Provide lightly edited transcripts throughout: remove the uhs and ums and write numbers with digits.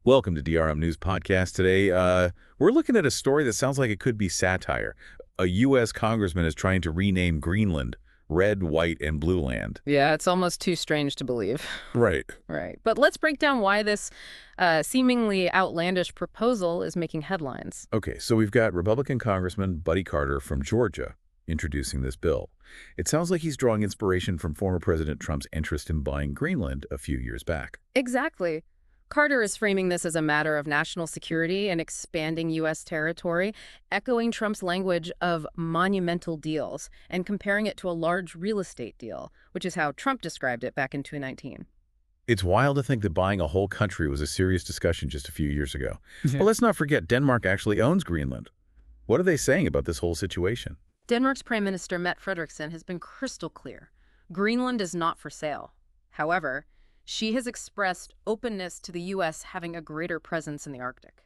Welcome to DRM News Podcast today. We're looking at a story that sounds like it could be satire. A U.S. congressman is trying to rename Greenland Red, White, and Blueland. Yeah, it's almost too strange to believe. Right. Right. But let's break down why this seemingly outlandish proposal is making headlines. Okay, so we've got Republican Congressman Buddy Carter from Georgia introducing this bill. It sounds like he's drawing inspiration from former President Trump's interest in buying Greenland a few years back. Exactly. Carter is framing this as a matter of national security and expanding U.S. territory, echoing Trump's language of monumental deals and comparing it to a large real estate deal, which is how Trump described it back in 2019. It's wild to think that buying a whole country was a serious discussion just a few years ago. But let's not forget Denmark actually owns Greenland. What are they saying about this whole situation? Denmark's Prime Minister Mette Frederiksen has been crystal clear. Greenland is not for sale. However, she has expressed openness to the U.S. having a greater presence in the Arctic.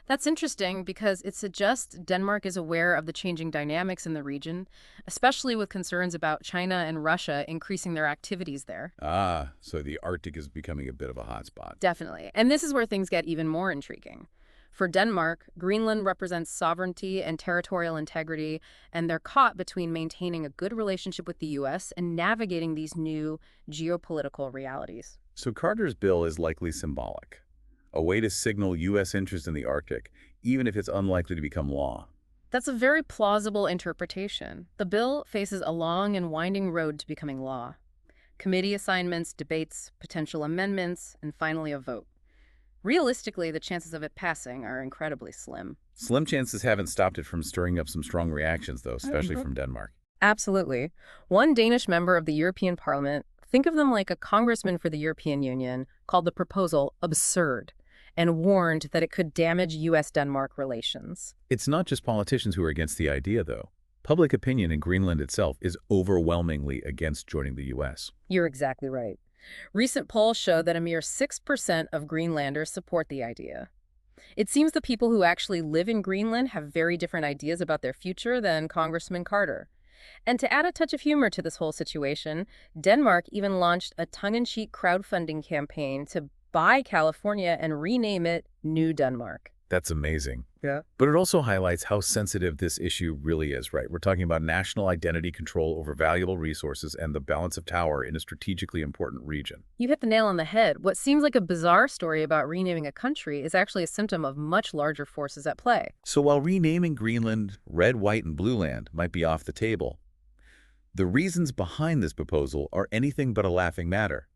That's interesting because it suggests Denmark is aware of the changing dynamics in the region, especially with concerns about China and Russia increasing their activities there. Ah, so the Arctic is becoming a bit of a hotspot. Definitely. And this is where things get even more intriguing. For Denmark, Greenland represents sovereignty and territorial integrity, and they're caught between maintaining a good relationship with the U.S. and navigating these new geopolitical realities. So Carter's bill is likely symbolic, a way to signal U.S. interest in the Arctic, even if it's unlikely to become law. That's a very plausible interpretation. The bill faces a long and winding road to becoming law. Committee assignments, debates, potential amendments, and finally a vote. Realistically, the chances of it passing are incredibly slim. Slim chances haven't stopped it from stirring up some strong reactions, though, especially from Denmark. Absolutely. One Danish member of the European Parliament, think of them like a congressman for the European Union, called the proposal absurd and warned that it could damage U.S.-Denmark relations. It's not just politicians who are against the idea, though. Public opinion in Greenland itself is overwhelmingly against joining the U.S. You're exactly right. Recent polls show that a mere 6% of Greenlanders support the idea. It seems the people who actually live in Greenland have very different ideas about their future than Congressman Carter. And to add a touch of humor to this whole situation, Denmark even launched a tongue-in-cheek crowdfunding campaign to buy California and rename it New Denmark. That's amazing. Yeah. But it also highlights how sensitive this issue really is, right? We're talking about national identity control over valuable resources and the balance of power in a strategically important region. You hit the nail on the head. What seems like a bizarre story about renaming a country is actually a symptom of much larger forces at play. So while renaming Greenland Red, White, and Blueland might be off the table, the reasons behind this proposal are anything but a laughing matter.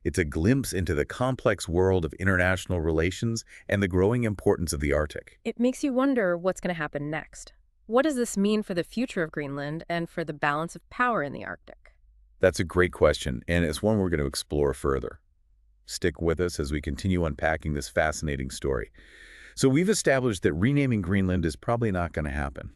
It's a glimpse into the complex world of international relations and the growing importance of the Arctic. It makes you wonder what's going to happen next. What does this mean for the future of Greenland and for the balance of power in the Arctic? That's a great question, and it's one we're going to explore further. Stick with us as we continue unpacking this fascinating story. So we've established that renaming Greenland is probably not going to happen.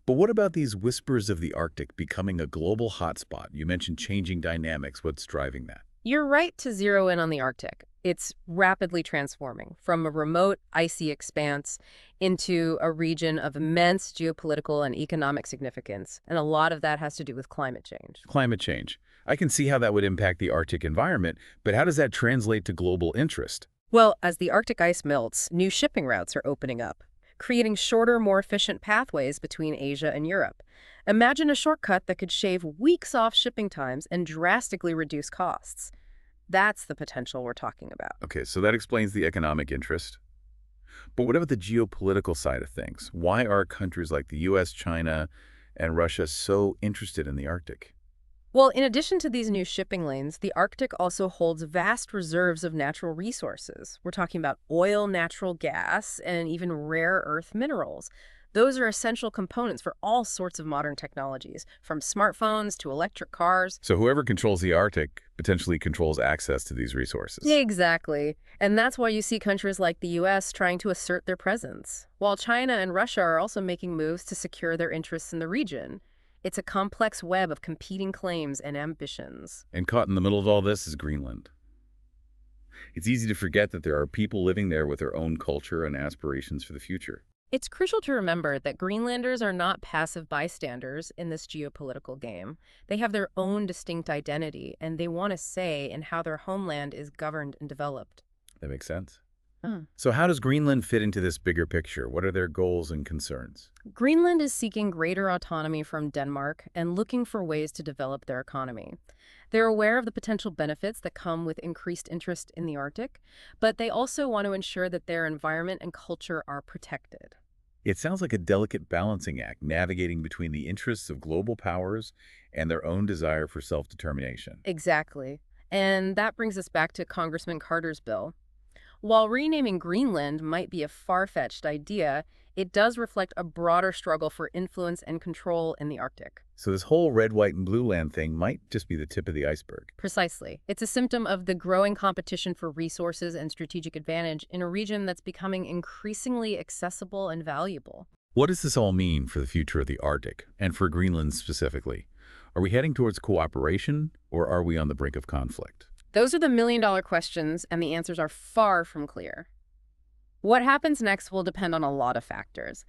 But what about these whispers of the Arctic becoming a global hotspot? You mentioned changing dynamics. What's driving that? You're right to zero in on the Arctic. It's rapidly transforming from a remote, icy expanse into a region of immense geopolitical and economic significance. And a lot of that has to do with climate change. Climate change. I can see how that would impact the Arctic environment, but how does that translate to global interest? Well, as the Arctic ice melts, new shipping routes are opening up, creating shorter, more efficient pathways between Asia and Europe. Imagine a shortcut that could shave weeks off shipping times and drastically reduce costs. That's the potential we're talking about. Okay, so that explains the economic interest. But what about the geopolitical side of things? Why are countries like the U.S., China, and Russia so interested in the Arctic? Well, in addition to these new shipping lanes, the Arctic also holds vast reserves of natural resources. We're talking about oil, natural gas, and even rare earth minerals. Those are essential components for all sorts of modern technologies, from smartphones to electric cars. So whoever controls the Arctic potentially controls access to these resources. Exactly. And that's why you see countries like the U.S. trying to assert their presence, while China and Russia are also making moves to secure their interests in the region. It's a complex web of competing claims and ambitions. And caught in the middle of all this is Greenland. It's easy to forget that there are people living there with their own culture and aspirations for the future. It's crucial to remember that Greenlanders are not passive bystanders in this geopolitical game. They have their own distinct identity, and they want a say in how their homeland is governed and developed. That makes sense. Huh. So how does Greenland fit into this bigger picture? What are their goals and concerns? Greenland is seeking greater autonomy from Denmark and looking for ways to develop their economy. They're aware of the potential benefits that come with increased interest in the Arctic, but they also want to ensure that their environment and culture are protected. It sounds like a delicate balancing act, navigating between the interests of global powers and their own desire for self-determination. Exactly. And that brings us back to Congressman Carter's bill. While renaming Greenland might be a far-fetched idea, it does reflect a broader struggle for influence and control in the Arctic. So this whole red, white, and blue land thing might just be the tip of the iceberg. Precisely. It's a symptom of the growing competition for resources and strategic advantage in a region that's becoming increasingly accessible and valuable. What does this all mean for the future of the Arctic, and for Greenland specifically? Are we heading towards cooperation, or are we on the brink of conflict? Those are the million-dollar questions, and the answers are far from clear. What happens next will depend on a lot of factors.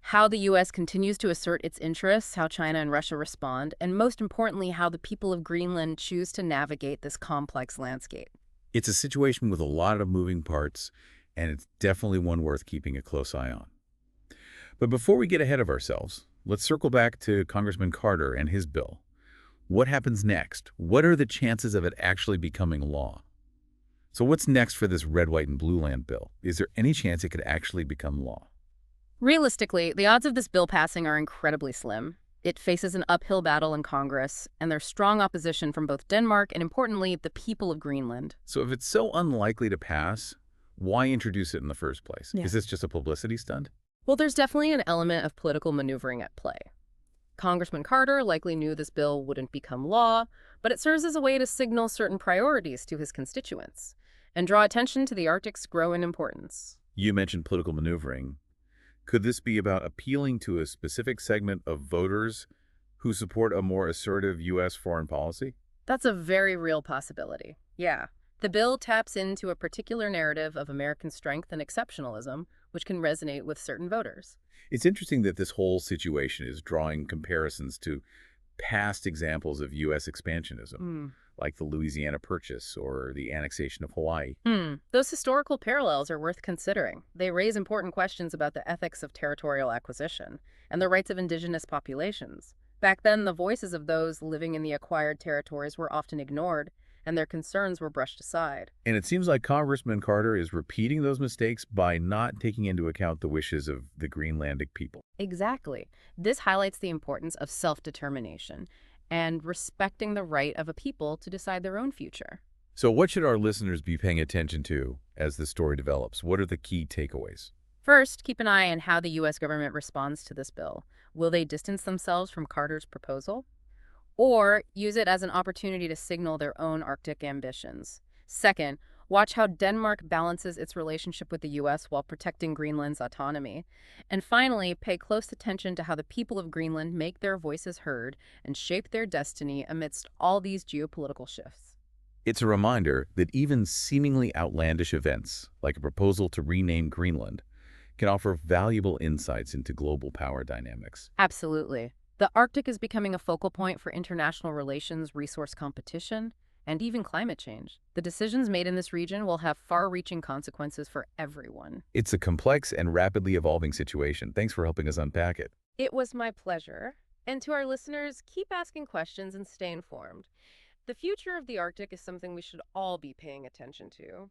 How the U.S. continues to assert its interests, how China and Russia respond, and most importantly, how the people of Greenland choose to navigate this complex landscape. It's a situation with a lot of moving parts, and it's definitely one worth keeping a close eye on. But before we get ahead of ourselves, let's circle back to Congressman Carter and his bill. What happens next? What are the chances of it actually becoming law? So what's next for this red, white, and blue land bill? Is there any chance it could actually become law? Realistically, the odds of this bill passing are incredibly slim. It faces an uphill battle in Congress, and there's strong opposition from both Denmark and, importantly, the people of Greenland. So if it's so unlikely to pass, why introduce it in the first place? Yeah. Is this just a publicity stunt? Well, there's definitely an element of political maneuvering at play. Congressman Carter likely knew this bill wouldn't become law, but it serves as a way to signal certain priorities to his constituents and draw attention to the Arctic's growing importance. You mentioned political maneuvering. Could this be about appealing to a specific segment of voters who support a more assertive U.S. foreign policy? That's a very real possibility. Yeah. The bill taps into a particular narrative of American strength and exceptionalism, which can resonate with certain voters. It's interesting that this whole situation is drawing comparisons to past examples of U.S. expansionism, like the Louisiana Purchase or the annexation of Hawaii. Those historical parallels are worth considering. They raise important questions about the ethics of territorial acquisition and the rights of indigenous populations. Back then, the voices of those living in the acquired territories were often ignored, and their concerns were brushed aside. And it seems like Congressman Carter is repeating those mistakes by not taking into account the wishes of the Greenlandic people. Exactly. This highlights the importance of self-determination and respecting the right of a people to decide their own future. So what should our listeners be paying attention to as the story develops? What are the key takeaways? First, keep an eye on how the U.S. government responds to this bill. Will they distance themselves from Carter's proposal? Or use it as an opportunity to signal their own Arctic ambitions? Second, watch how Denmark balances its relationship with the U.S. while protecting Greenland's autonomy. And finally, pay close attention to how the people of Greenland make their voices heard and shape their destiny amidst all these geopolitical shifts. It's a reminder that even seemingly outlandish events, like a proposal to rename Greenland, can offer valuable insights into global power dynamics. Absolutely. The Arctic is becoming a focal point for international relations, resource competition, and even climate change. The decisions made in this region will have far-reaching consequences for everyone. It's a complex and rapidly evolving situation. Thanks for helping us unpack it. It was my pleasure. And to our listeners, keep asking questions and stay informed. The future of the Arctic is something we should all be paying attention to.